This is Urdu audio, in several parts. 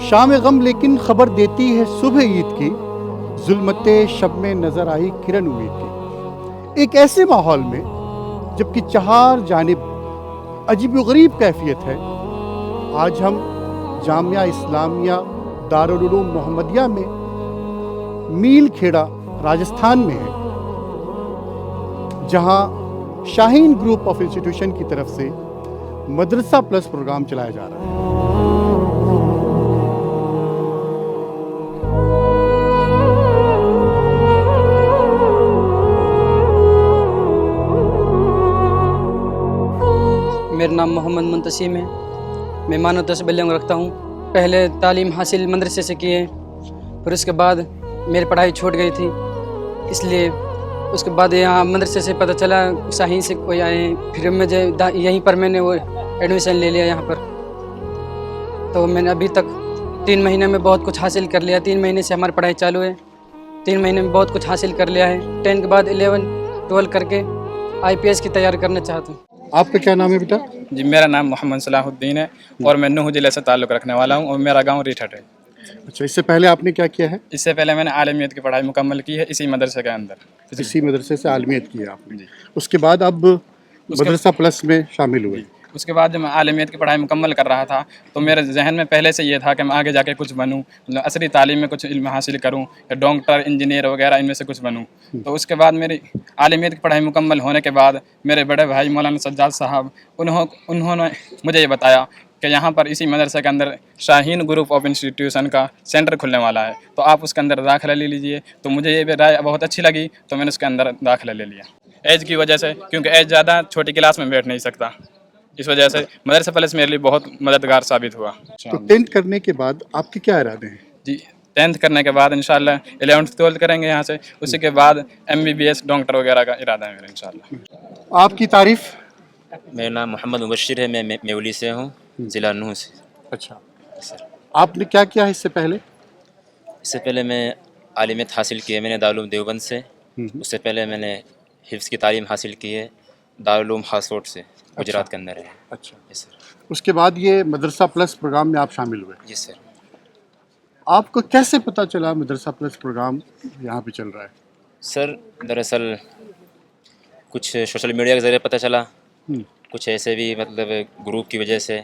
شام غم لیکن خبر دیتی ہے صبح عید کی، ظلمت شب میں نظر آئی کرن امید کی۔ ایک ایسے ماحول میں جبکہ چہار جانب عجیب و غریب کیفیت ہے، آج ہم جامعہ اسلامیہ دارالعلوم محمدیہ میں میل کھیڑا راجستھان میں ہے، جہاں شاہین گروپ آف انسٹیٹیوشن کی طرف سے مدرسہ پلس پروگرام چلایا جا رہا ہے۔ میرا نام محمد منتسم ہے، میں مانوتا سے بلنگ رکھتا ہوں۔ پہلے تعلیم حاصل مدرسے سے کی ہے، پھر اس کے بعد میری پڑھائی چھوٹ گئی تھی، اس لیے اس کے بعد یہاں مدرسے سے پتہ چلا شاہین سے کوئی آئے ہیں، پھر مجھے یہیں پر میں نے وہ ایڈمیشن لے لیا یہاں پر۔ تو میں نے ابھی تک 3 مہینے میں بہت کچھ حاصل کر لیا، 3 مہینے سے ہماری پڑھائی چالو ہے، 3 مہینے میں بہت کچھ حاصل کر لیا ہے۔ 10 کے بعد 11 12 کر کے IPS کی تیاری کرنا چاہتا ہوں۔ آپ کا کیا نام ہے بیٹا؟ جی میرا نام محمد صلاح الدین ہے اور میں نوح ضلع سے تعلق رکھنے والا ہوں اور میرا گاؤں ریٹھٹ ہے۔ اچھا، اس سے پہلے آپ نے کیا کیا ہے؟ اس سے پہلے میں نے عالمیت کی پڑھائی مکمل کی ہے اسی مدرسے کے اندر۔ اسی مدرسے سے عالمیت کی ہے آپ نے، جی اس کے بعد اب مدرسہ پلس میں شامل ہوئے۔ اس کے بعد جب میں عالمیت کی پڑھائی مکمل کر رہا تھا تو میرے ذہن میں پہلے سے یہ تھا کہ میں آگے جا کے کچھ بنوں، مطلب عصری تعلیم میں کچھ علم حاصل کروں یا ڈاکٹر انجینئر وغیرہ ان میں سے کچھ بنوں۔ تو اس کے بعد میری عالمیت کی پڑھائی مکمل ہونے کے بعد میرے بڑے بھائی مولانا سجاد صاحب انہوں نے مجھے یہ بتایا کہ یہاں پر اسی مدرسے کے اندر شاہین گروپ آف انسٹیٹیوشن کا سینٹر کھلنے والا ہے، تو آپ اس کے اندر داخلہ لے لیجئے۔ تو مجھے یہ رائے بہت اچھی لگی تو میں نے اس کے اندر داخلہ لے لیا ایج کی وجہ سے، کیونکہ ایج زیادہ چھوٹی کلاس میں بیٹھ نہیں سکتا، اس وجہ سے مدرسہ پلس میرے لیے بہت مددگار ثابت ہوا۔ تو 10th کرنے کے بعد آپ کے کیا ارادے ہیں؟ جی 10th کرنے کے بعد انشاءاللہ 11th 12th کریں گے یہاں سے، اسی کے بعد MBBS ڈاکٹر وغیرہ کا ارادہ ہے میرا انشاءاللہ۔ آپ کی تعریف؟ میرا نام محمد مبشر ہے، میں میولی سے ہوں، ضلع نوح سے۔ اچھا، آپ نے کیا کیا ہے اس سے پہلے؟ اس سے پہلے میں عالمیت حاصل کی ہے میں نے دارالعلوم دیوبند سے، اس سے پہلے میں نے حفظ کی تعلیم حاصل کی ہے دارالعلوم ہاسوٹ سے، گجرات کے اندر ہے۔ اچھا، یس سر۔ اس کے بعد یہ مدرسہ پلس پروگرام میں آپ شامل ہوئے۔ جی سر۔ آپ کو کیسے پتہ چلا مدرسہ پلس پروگرام یہاں پہ چل رہا ہے؟ سر دراصل کچھ سوشل میڈیا کے ذریعے پتہ چلا، کچھ ایسے بھی مطلب گروپ کی وجہ سے،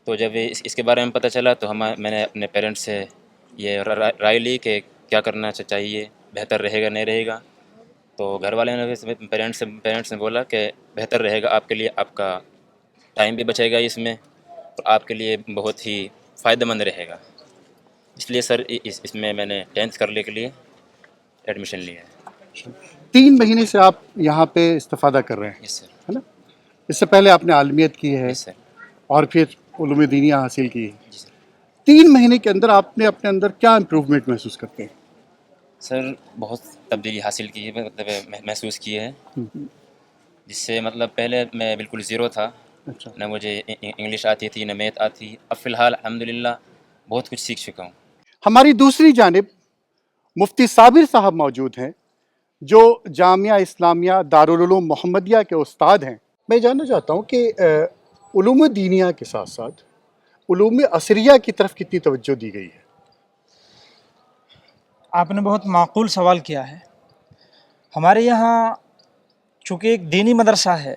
تو جب اس کے بارے میں پتہ چلا تو میں نے اپنے پیرنٹس سے یہ رائے لی کہ کیا کرنا چاہیے، بہتر رہے گا نہیں رہے گا۔ تو گھر والے نے پیرنٹس نے بولا کہ بہتر رہے گا آپ کے لیے، آپ کا ٹائم بھی بچے گا اس میں اور آپ کے لیے بہت ہی فائدہ مند رہے گا، اس لیے سر اس میں نے 10th کرنے کے لیے ایڈمیشن لیا ہے۔ 3 مہینے سے آپ یہاں پہ استفادہ کر رہے ہیں، یس سر۔ ہے نا؟ اس سے پہلے آپ نے عالمیت کی ہے یس سر۔ اور پھر علوم دینیہ حاصل کی ہے۔ جی سر۔ 3 مہینے کے اندر آپ نے اپنے اندر کیا امپروومنٹ محسوس کرتے ہیں؟ سر بہت تبدیلی حاصل کی ہے، مطلب محسوس کی ہے، جس سے مطلب پہلے میں بالکل زیرو تھا، اچھا، نہ مجھے انگلش آتی تھی نہ میتھ آتی، اب فی الحال الحمدللہ بہت کچھ سیکھ چکا ہوں۔ ہماری دوسری جانب مفتی صابر صاحب موجود ہیں جو جامعہ اسلامیہ دارالعلوم محمدیہ کے استاد ہیں۔ میں جاننا چاہتا ہوں کہ علوم دینیہ کے ساتھ ساتھ علوم عصریہ کی طرف کتنی توجہ دی گئی ہے؟ آپ نے بہت معقول سوال کیا ہے۔ ہمارے یہاں چونکہ ایک دینی مدرسہ ہے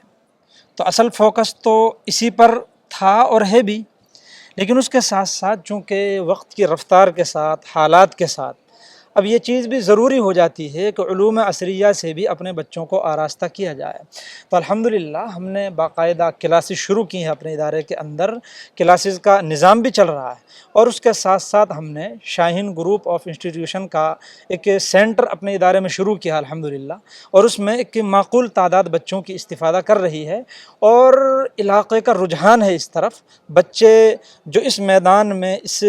تو اصل فوکس تو اسی پر تھا اور ہے بھی، لیکن اس کے ساتھ ساتھ چونکہ وقت کی رفتار کے ساتھ حالات کے ساتھ اب یہ چیز بھی ضروری ہو جاتی ہے کہ علوم عصریہ سے بھی اپنے بچوں کو آراستہ کیا جائے، تو الحمدللہ ہم نے باقاعدہ کلاسز شروع کی ہیں اپنے ادارے کے اندر، کلاسز کا نظام بھی چل رہا ہے، اور اس کے ساتھ ساتھ ہم نے شاہین گروپ آف انسٹیٹیوشن کا ایک سینٹر اپنے ادارے میں شروع کیا الحمدللہ، اور اس میں ایک معقول تعداد بچوں کی استفادہ کر رہی ہے، اور علاقے کا رجحان ہے اس طرف، بچے جو اس میدان میں اس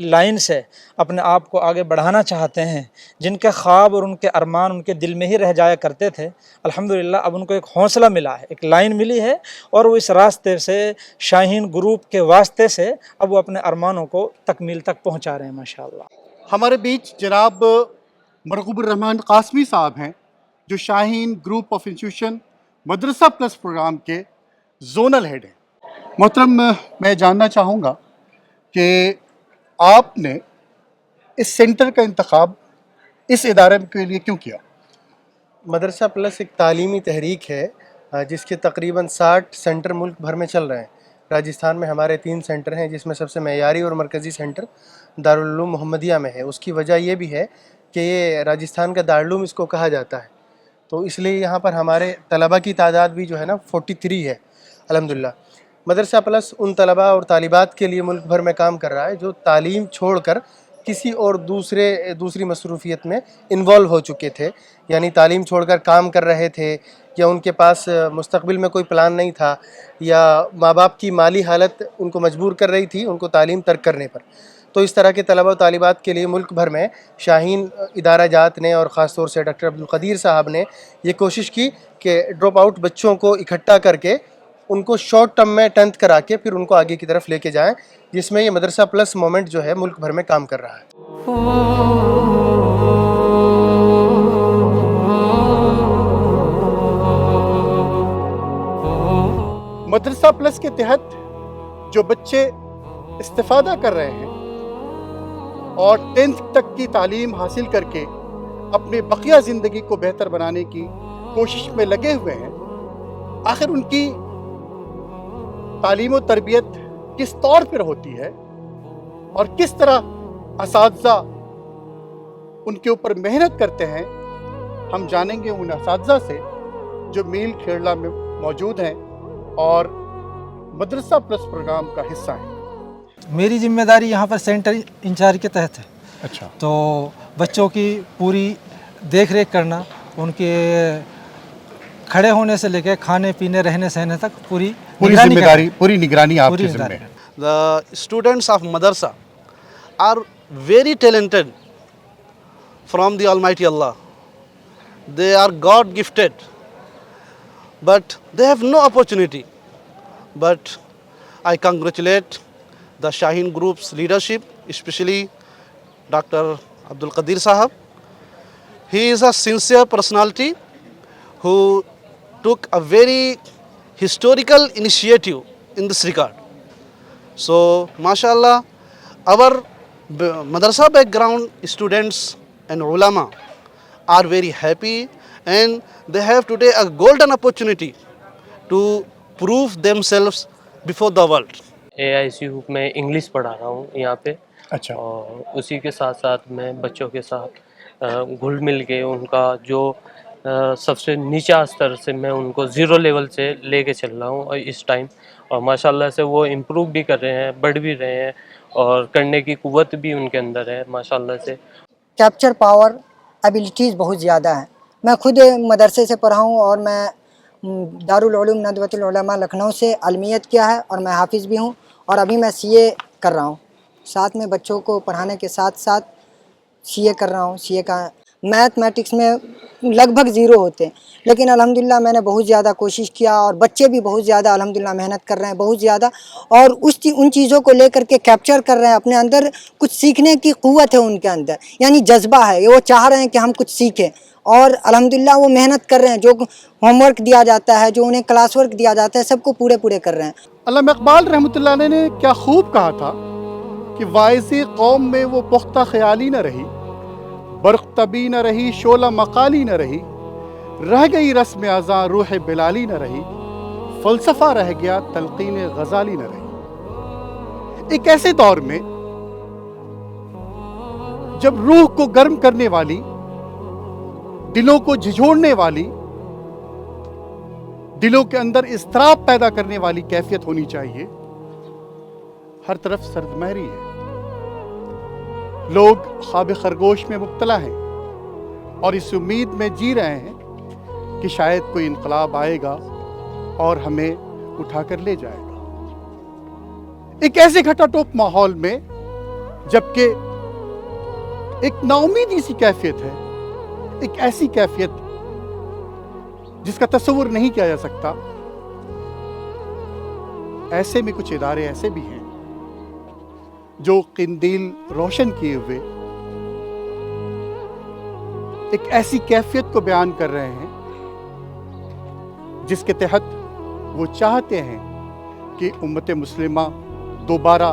لائن سے اپنے آپ کو آگے بڑھانا چاہتے ہیں، جن کے خواب اور ان کے ارمان ان کے دل میں ہی رہ جایا کرتے تھے، الحمدللہ اب ان کو ایک حوصلہ ملا ہے، ایک لائن ملی ہے، اور وہ اس راستے سے شاہین گروپ کے واسطے سے اب وہ اپنے ارمانوں کو تکمیل تک پہنچا رہے ہیں ماشاءاللہ۔ ہمارے بیچ جناب مرغوب الرحمان قاسمی صاحب ہیں جو شاہین گروپ آف انسٹیٹیوشن مدرسہ پلس پروگرام کے زونل ہیڈ ہیں۔ محترم، میں جاننا چاہوں گا کہ آپ نے اس سینٹر کا انتخاب اس ادارے کے لیے کیوں کیا؟ مدرسہ پلس ایک تعلیمی تحریک ہے جس کے تقریباً 60 سینٹر ملک بھر میں چل رہے ہیں۔ راجستھان میں ہمارے 3 سینٹر ہیں، جس میں سب سے معیاری اور مرکزی سینٹر دارالعلوم محمدیہ میں ہے۔ اس کی وجہ یہ بھی ہے کہ یہ راجستھان کا دارالعلوم اس کو کہا جاتا ہے، تو اس لیے یہاں پر ہمارے طلبہ کی تعداد بھی جو ہے نا 43 ہے الحمدللہ۔ مدرسہ پلس ان طلبہ اور طالبات کے لیے ملک بھر میں کام کر رہا ہے جو تعلیم چھوڑ کر کسی اور دوسری مصروفیت میں انوالو ہو چکے تھے، یعنی تعلیم چھوڑ کر کام کر رہے تھے، یا ان کے پاس مستقبل میں کوئی پلان نہیں تھا، یا ماں باپ کی مالی حالت ان کو مجبور کر رہی تھی ان کو تعلیم ترک کرنے پر۔ تو اس طرح کے طلبہ و طالبات کے لیے ملک بھر میں شاہین ادارہ جات نے اور خاص طور سے ڈاکٹر عبدالقدیر صاحب نے یہ کوشش کی کہ ڈراپ آؤٹ بچوں کو اکٹھا کر کے ان کو شارٹ ٹرم میں 10th کرا کے پھر ان کو آگے کی طرف لے کے جائیں، جس میں یہ مدرسہ پلس مومنٹ جو ہے ملک بھر میں کام کر رہا ہے۔ مدرسہ پلس کے تحت جو بچے استفادہ کر رہے ہیں اور 10th تک کی تعلیم حاصل کر کے اپنے بقیہ زندگی کو بہتر بنانے کی کوشش میں لگے ہوئے ہیں، آخر ان کی تعلیم و تربیت کس طور پر ہوتی ہے اور کس طرح اساتذہ ان کے اوپر محنت کرتے ہیں، ہم جانیں گے ان اساتذہ سے جو میل کھیڑلا میں موجود ہیں اور مدرسہ پلس پروگرام کا حصہ ہیں۔ میری ذمہ داری یہاں پر سینٹر انچارج کے تحت ہے۔ اچھا، تو بچوں کی پوری دیکھ ریکھ کرنا، ان کے کھڑے ہونے سے لے کے کھانے پینے رہنے سہنے تک پوری ذمہ داری، پوری نگرانی آپ کے ذمہ ہے۔ The students of Madrasa are very talented from the Almighty Allah. They are God gifted, but they have no opportunity. But I congratulate the Shaheen Group's leadership, especially Dr. Abdul Qadir Sahab. He is a sincere personality who took a very historical initiative in this regard. So, mashallah, our madrasa background students and ulama are very happy, and they have today a golden opportunity to prove themselves before the world. AICU میں انگلش پڑھا رہا ہوں یہاں پہ، اچھا، اور اسی کے ساتھ ساتھ میں بچوں کے ساتھ گھل مل کے ان کا جو سب سے نیچا استر سے میں ان کو 0 لیول سے لے کے چل رہا ہوں اور اس ٹائم، اور ماشاءاللہ سے وہ امپروو بھی کر رہے ہیں، بڑھ بھی رہے ہیں، اور کرنے کی قوت بھی ان کے اندر ہے ماشاءاللہ سے۔ کیپچر پاور ایبلٹیز بہت زیادہ ہیں۔ میں خود مدرسے سے پڑھا ہوں اور میں دارالعلوم ندوۃ العلماء لکھنؤ سے علمیت کیا ہے، اور میں حافظ بھی ہوں، اور ابھی میں CA کر رہا ہوں، ساتھ میں بچوں کو پڑھانے کے ساتھ ساتھ CA کر رہا ہوں۔ CA کا میتھمیٹکس میں لگ بھگ 0 ہوتے ہیں، لیکن الحمدللہ میں نے بہت زیادہ کوشش کیا، اور بچے بھی بہت زیادہ الحمدللہ محنت کر رہے ہیں، بہت زیادہ، اور ان چیزوں کو لے کر کے کیپچر کر رہے ہیں اپنے اندر۔ کچھ سیکھنے کی قوت ہے ان کے اندر، یعنی جذبہ ہے، وہ چاہ رہے ہیں کہ ہم کچھ سیکھیں، اور الحمدللہ وہ محنت کر رہے ہیں۔ جو ہوم ورک دیا جاتا ہے، جو انہیں کلاس ورک دیا جاتا ہے، سب کو پورے کر رہے ہیں۔ علامہ اقبال رحمۃ اللہ علیہ نے کیا خوب کہا تھا کہ واعظ قوم میں وہ پختہ خیالی نہ رہی، برق طبی نہ رہی، شعلہ مقالی نہ رہی، رہ گئی رسم ازاں روح بلالی نہ رہی، فلسفہ رہ گیا تلقین غزالی نہ رہی۔ ایک ایسے دور میں جب روح کو گرم کرنے والی، دلوں کو جھنجھوڑنے والی، دلوں کے اندر اضطراب پیدا کرنے والی کیفیت ہونی چاہیے، ہر طرف سرد مہری ہے، لوگ خواب خرگوش میں مبتلا ہیں اور اس امید میں جی رہے ہیں کہ شاید کوئی انقلاب آئے گا اور ہمیں اٹھا کر لے جائے گا۔ ایک ایسے گھٹا ٹوپ ماحول میں جبکہ ایک نا امیدی سی کیفیت ہے، ایک ایسی کیفیت جس کا تصور نہیں کیا جا سکتا، ایسے میں کچھ ادارے ایسے بھی ہیں جو قندیل روشن کیے ہوئے ایک ایسی کیفیت کو بیان کر رہے ہیں جس کے تحت وہ چاہتے ہیں کہ امت مسلمہ دوبارہ